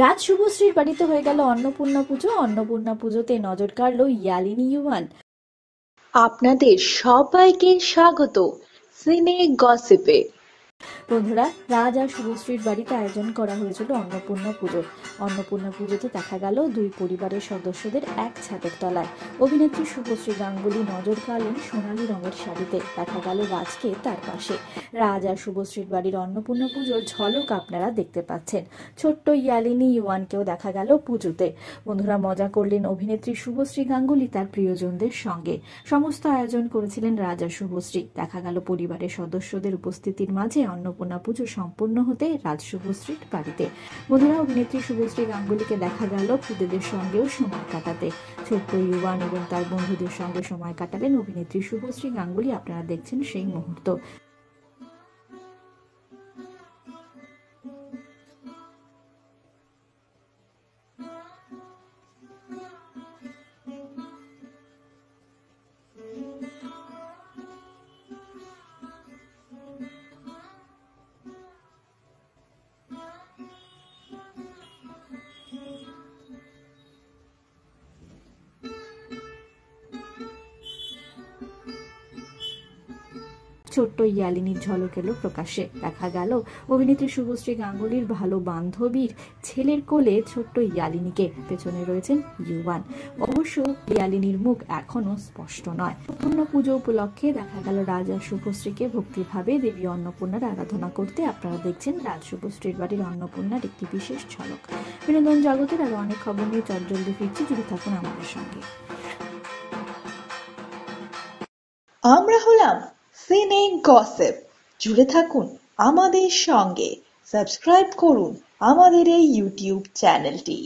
রাজ শুভশ্রীর বাড়িতে হয়ে গেল অন্নপূর্ণা পুজো। অন্নপূর্ণা পুজোতে নজর কাড়ল ইয়ালিনী ইউয়ান। আপনাদের সবাইকে স্বাগত সিনে গসিপে। বন্ধুরা, রাজ আর শুভশ্রীর বাড়িতে আয়োজন করা হয়েছিল অন্নপূর্ণা পুজোর। অন্নপূর্ণা পুজোতে দেখা গেল দুই পরিবারের সদস্যদের এক ছাদের তলায়। অভিনেত্রী শুভশ্রী গাঙ্গুলি নজর কাড়লেন সোনালী রঙের শাড়িতে, দেখা গেল রাজকে তার পাশে। রাজ আর শুভশ্রীর বাড়ির অন্নপূর্ণা পুজোর ঝলক আপনারা দেখতে পাচ্ছেন। ছোট্ট ইয়ালিনী ইউয়ানকেও দেখা গেল পুজোতে। বন্ধুরা, মজা করলেন অভিনেত্রী শুভশ্রী গাঙ্গুলি তার প্রিয়জনদের সঙ্গে। সমস্ত আয়োজন করেছিলেন রাজ আর শুভশ্রী। দেখা গেল পরিবারের সদস্যদের উপস্থিতির মাঝে অন্নপূর্ণা পুজো সম্পন্ন হতে রাজ শুভশ্রীর বাড়িতে। বন্ধুরা, অভিনেত্রী শুভশ্রী গাঙ্গুলিকে দেখা গেল খুদেদের সঙ্গেও সময় কাটাতে। ছোট্ট ইউয়ান এবং তার বন্ধুদের সঙ্গে সময় কাটালেন অভিনেত্রী শুভশ্রী গাঙ্গুলি। আপনারা দেখছেন সেই মুহূর্ত। ছোট্ট ইয়ালিনীর ঝলক এলো প্রকাশ্যে। দেখা গেল অভিনেত্রী শুভশ্রী গাঙ্গুলির ভালো বান্ধবীর ছেলের কোলে ছোট্ট ইয়ালিনীকে। পেছনে রয়েছেন ইউয়ান। অবশ্য ইয়ালিনীর মুখ এখনো স্পষ্ট নয়। অন্নপূর্ণা পুজো উপলক্ষে দেখা গেল রাজ আর শুভশ্রীকে ভক্তিভাবে দেবী অন্নপূর্ণার আরাধনা করতে। আপনারা দেখছেন রাজ শুভশ্রীর বাড়ির অন্নপূর্ণার একটি বিশেষ ঝলক। বিনোদন জগতের আরো অনেক খবর নিয়ে চটজলদি ফিরছি, জুড়ে থাকুন আমাদের সঙ্গে। আমরা হলাম সিনে গসিপ, জুড়ে থাকুন আমাদের সঙ্গে। সাবস্ক্রাইব করুন আমাদের এই ইউটিউব চ্যানেলটি।